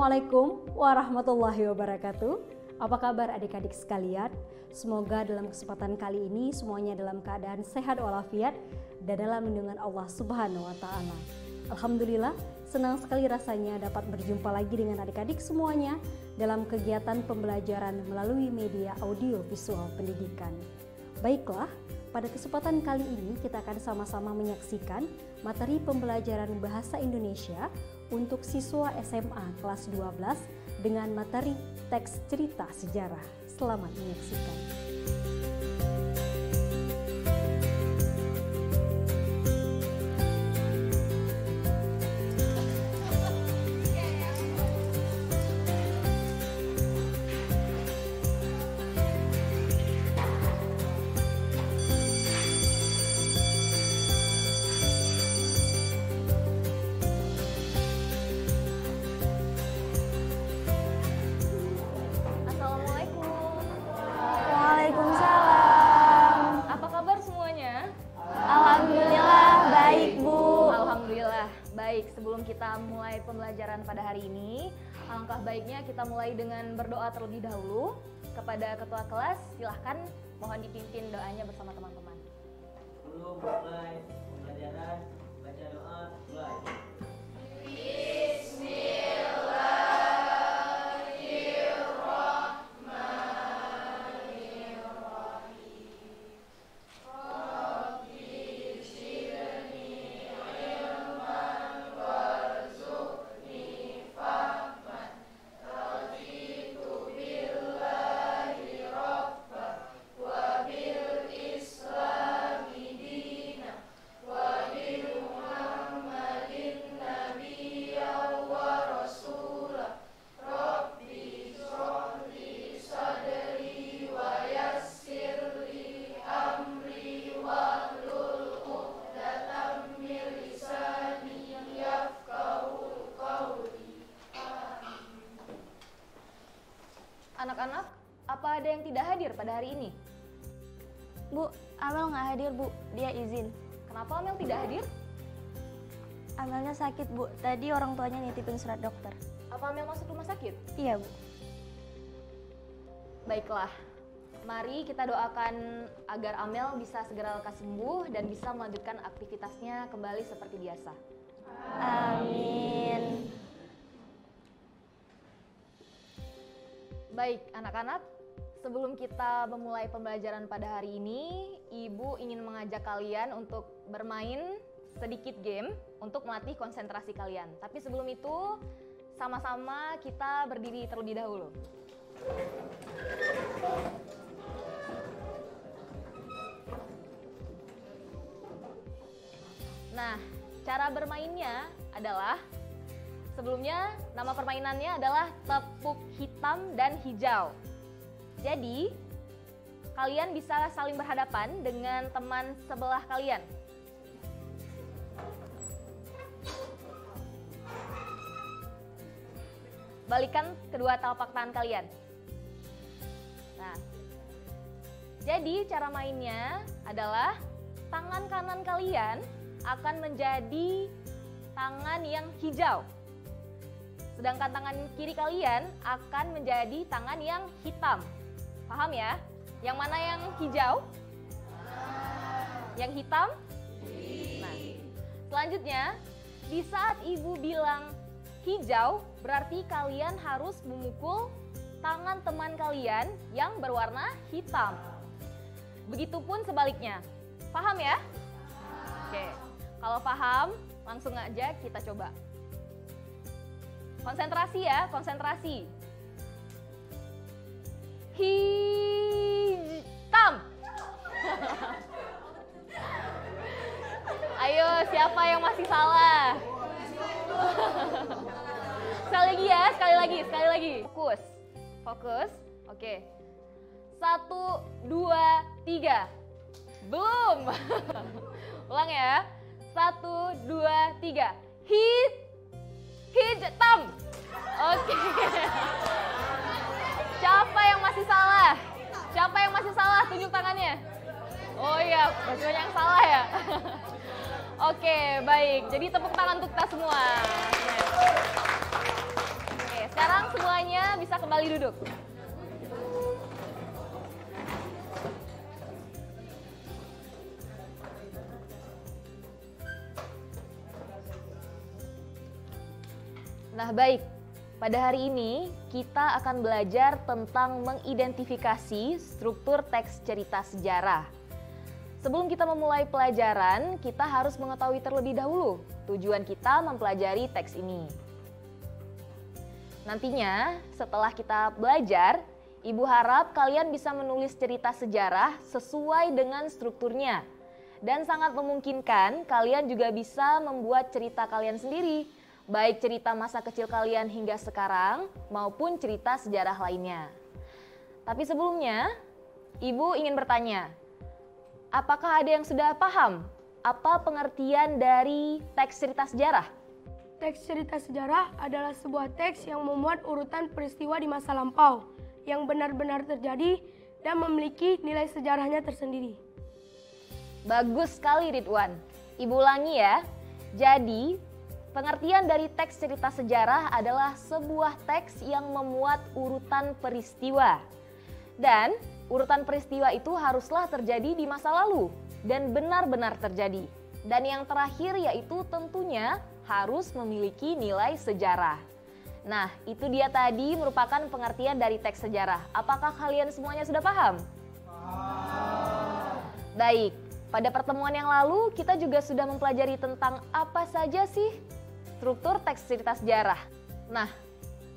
Assalamualaikum warahmatullahi wabarakatuh. Apa kabar adik-adik sekalian? Semoga dalam kesempatan kali ini semuanya dalam keadaan sehat walafiat dan dalam lindungan Allah Subhanahu wa Ta'ala. Alhamdulillah, senang sekali rasanya dapat berjumpa lagi dengan adik-adik semuanya dalam kegiatan pembelajaran melalui media audio visual pendidikan. Baiklah, pada kesempatan kali ini kita akan sama-sama menyaksikan materi pembelajaran bahasa Indonesia untuk siswa SMA kelas 12 dengan materi teks cerita sejarah. Selamat menyaksikan. Sebelum kita mulai pembelajaran pada hari ini, alangkah baiknya kita mulai dengan berdoa terlebih dahulu. Kepada ketua kelas, silahkan mohon dipimpin doanya bersama teman-teman. Sebelum mulai pembelajaran, baca doa mulai. Anak-anak, apa ada yang tidak hadir pada hari ini? Bu, Amel nggak hadir, Bu. Dia izin. Kenapa Amel tidak hadir? Amelnya sakit, Bu. Tadi orang tuanya nitipin surat dokter. Apa Amel masuk rumah sakit? Iya, Bu. Baiklah, mari kita doakan agar Amel bisa segera lekas sembuh dan bisa melanjutkan aktivitasnya kembali seperti biasa. Amin. Baik, anak-anak, sebelum kita memulai pembelajaran pada hari ini, Ibu ingin mengajak kalian untuk bermain sedikit game untuk melatih konsentrasi kalian. Tapi sebelum itu, sama-sama kita berdiri terlebih dahulu. Nah, cara bermainnya adalah sebelumnya, nama permainannya adalah tepuk hitam dan hijau. Jadi, kalian bisa saling berhadapan dengan teman sebelah kalian. Balikan kedua telapak tangan kalian. Nah, jadi cara mainnya adalah tangan kanan kalian akan menjadi tangan yang hijau. Sedangkan tangan kiri kalian akan menjadi tangan yang hitam. Paham ya? Yang mana yang hijau? Yang hitam? Nah, selanjutnya, di saat Ibu bilang hijau, berarti kalian harus memukul tangan teman kalian yang berwarna hitam. Begitupun sebaliknya. Paham ya? Oke, kalau paham, langsung aja kita coba. Konsentrasi ya, konsentrasi. Hitam. Ayo, siapa yang masih salah? Sekali lagi ya, sekali lagi. Fokus, fokus. Oke. 1, 2, 3. Belum. Ulang ya. 1, 2, 3. Hitam. Oke. Siapa yang masih salah? Siapa yang masih salah? Tunjuk tangannya. Oh iya, masih banyak yang salah ya. Oke, baik. Jadi tepuk tangan untuk kita semua. Oke, bisa kembali duduk. Nah, baik. Pada hari ini kita akan belajar tentang mengidentifikasi struktur teks cerita sejarah. Sebelum kita memulai pelajaran, kita harus mengetahui terlebih dahulu tujuan kita mempelajari teks ini. Nantinya, setelah kita belajar, Ibu harap kalian bisa menulis cerita sejarah sesuai dengan strukturnya. Dan sangat memungkinkan kalian juga bisa membuat cerita kalian sendiri, baik cerita masa kecil kalian hingga sekarang maupun cerita sejarah lainnya. Tapi sebelumnya, Ibu ingin bertanya, apakah ada yang sudah paham apa pengertian dari teks cerita sejarah? Teks cerita sejarah adalah sebuah teks yang memuat urutan peristiwa di masa lampau yang benar-benar terjadi dan memiliki nilai sejarahnya tersendiri. Bagus sekali Ridwan. Ibu ulangi ya. Jadi, pengertian dari teks cerita sejarah adalah sebuah teks yang memuat urutan peristiwa. Dan urutan peristiwa itu haruslah terjadi di masa lalu dan benar-benar terjadi. Dan yang terakhir yaitu tentunya harus memiliki nilai sejarah. Nah, itu dia tadi merupakan pengertian dari teks sejarah. Apakah kalian semuanya sudah paham? Baik, pada pertemuan yang lalu kita juga sudah mempelajari tentang apa saja sih struktur teks cerita sejarah. Nah,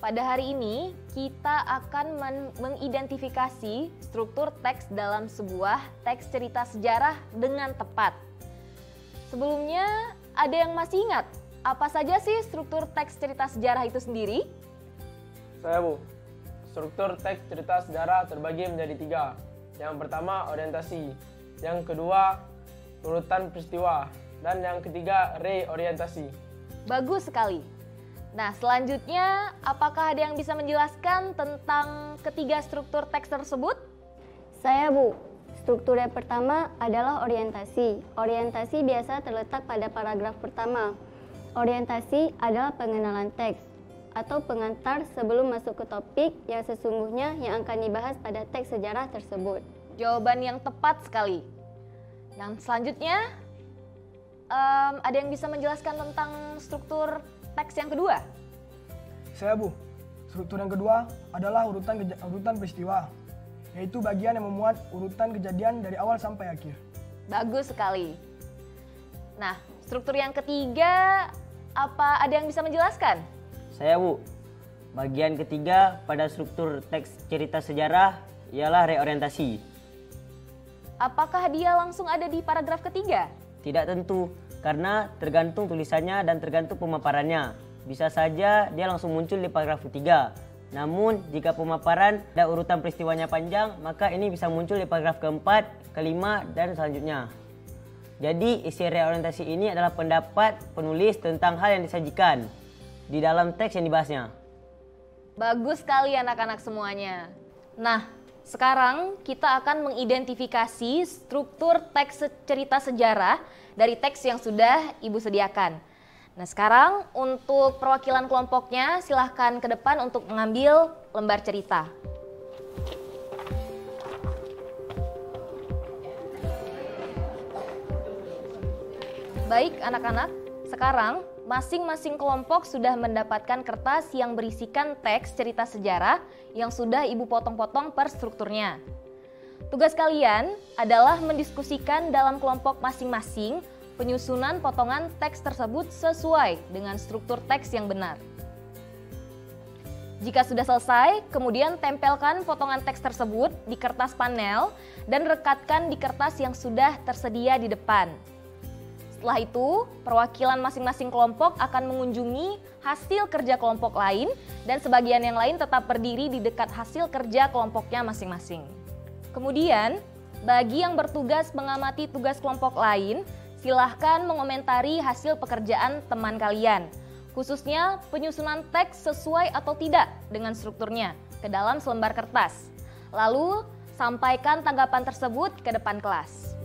pada hari ini kita akan mengidentifikasi struktur teks dalam sebuah teks cerita sejarah dengan tepat. Sebelumnya, ada yang masih ingat apa saja sih struktur teks cerita sejarah itu sendiri? Saya Bu, struktur teks cerita sejarah terbagi menjadi 3. Yang pertama orientasi, yang kedua urutan peristiwa, dan yang ketiga reorientasi. Bagus sekali. Nah, selanjutnya apakah ada yang bisa menjelaskan tentang ketiga struktur teks tersebut? Saya Bu, struktur yang pertama adalah orientasi. Orientasi biasa terletak pada paragraf pertama. Orientasi adalah pengenalan teks atau pengantar sebelum masuk ke topik yang sesungguhnya yang akan dibahas pada teks sejarah tersebut. Jawaban yang tepat sekali. Yang selanjutnya, ada yang bisa menjelaskan tentang struktur teks yang kedua? Saya Bu, struktur yang kedua adalah urutan peristiwa, yaitu bagian yang memuat urutan kejadian dari awal sampai akhir. Bagus sekali. Nah, struktur yang ketiga, apa ada yang bisa menjelaskan? Saya Bu, bagian ketiga pada struktur teks cerita sejarah ialah reorientasi. Apakah dia langsung ada di paragraf ketiga? Tidak tentu, karena tergantung tulisannya dan tergantung pemaparannya. Bisa saja dia langsung muncul di paragraf ketiga. Namun, jika pemaparan dan urutan peristiwanya panjang, maka ini bisa muncul di paragraf keempat, kelima, dan selanjutnya. Jadi, isi reorientasi ini adalah pendapat penulis tentang hal yang disajikan di dalam teks yang dibahasnya. Bagus sekali anak-anak semuanya. Nah, sekarang kita akan mengidentifikasi struktur teks cerita sejarah dari teks yang sudah Ibu sediakan. Nah, sekarang untuk perwakilan kelompoknya silahkan ke depan untuk mengambil lembar cerita. Baik anak-anak, sekarang masing-masing kelompok sudah mendapatkan kertas yang berisikan teks cerita sejarah yang sudah Ibu potong-potong per strukturnya. Tugas kalian adalah mendiskusikan dalam kelompok masing-masing penyusunan potongan teks tersebut sesuai dengan struktur teks yang benar. Jika sudah selesai, kemudian tempelkan potongan teks tersebut di kertas panel dan rekatkan di kertas yang sudah tersedia di depan. Setelah itu, perwakilan masing-masing kelompok akan mengunjungi hasil kerja kelompok lain dan sebagian yang lain tetap berdiri di dekat hasil kerja kelompoknya masing-masing. Kemudian, bagi yang bertugas mengamati tugas kelompok lain, silahkan mengomentari hasil pekerjaan teman kalian, khususnya penyusunan teks sesuai atau tidak dengan strukturnya ke dalam selembar kertas. Lalu, sampaikan tanggapan tersebut ke depan kelas.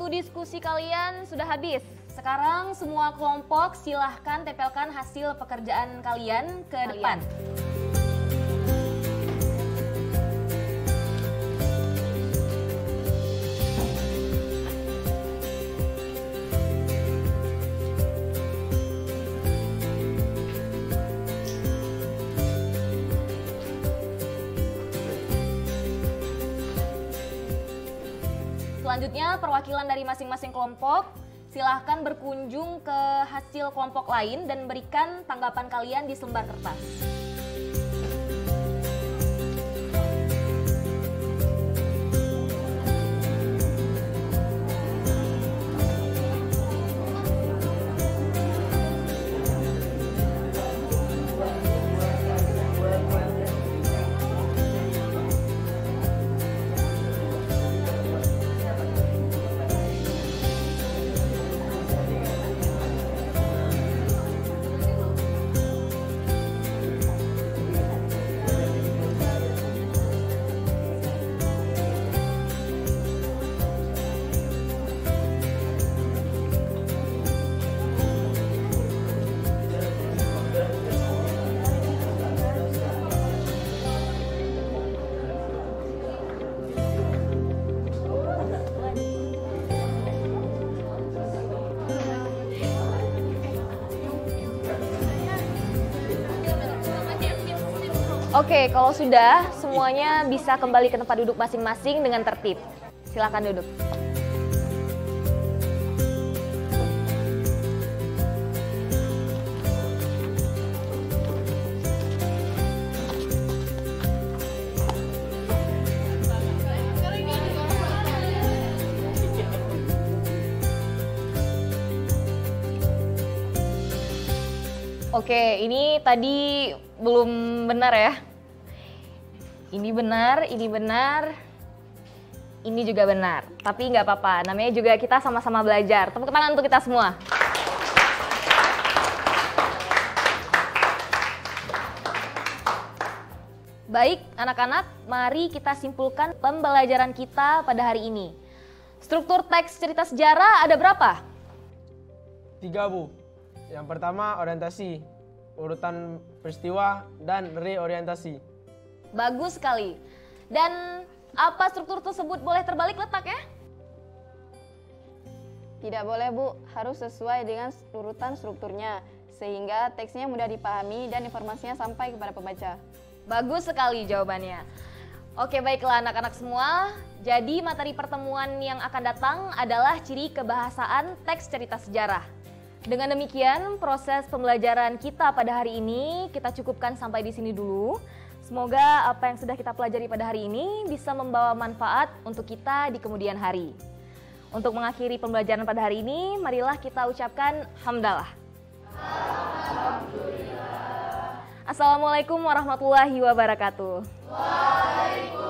diskusi kalian sudah habis. Sekarang semua kelompok silahkan tempelkan hasil pekerjaan kalian ke depan. Selanjutnya, perwakilan dari masing-masing kelompok silahkan berkunjung ke hasil kelompok lain dan berikan tanggapan kalian di selembar kertas. Oke, kalau sudah, semuanya bisa kembali ke tempat duduk masing-masing dengan tertib. Silakan duduk. Oke, ini tadi belum benar ya. Ini benar, ini juga benar. Tapi nggak apa-apa, namanya juga kita sama-sama belajar. Tepuk tangan untuk kita semua. Baik, anak-anak, mari kita simpulkan pembelajaran kita pada hari ini. Struktur teks cerita sejarah ada berapa? 3, Bu. Yang pertama orientasi, urutan peristiwa, dan reorientasi. Bagus sekali. Dan apa struktur tersebut boleh terbalik letak ya? Tidak boleh, Bu. Harus sesuai dengan urutan strukturnya, sehingga teksnya mudah dipahami dan informasinya sampai kepada pembaca. Bagus sekali jawabannya. Oke, baiklah anak-anak semua. Jadi materi pertemuan yang akan datang adalah ciri kebahasaan teks cerita sejarah. Dengan demikian, proses pembelajaran kita pada hari ini kita cukupkan sampai di sini dulu. Semoga apa yang sudah kita pelajari pada hari ini bisa membawa manfaat untuk kita di kemudian hari. Untuk mengakhiri pembelajaran pada hari ini, marilah kita ucapkan hamdalah. Alhamdulillah. Assalamualaikum warahmatullahi wabarakatuh. Waalaikumsalam.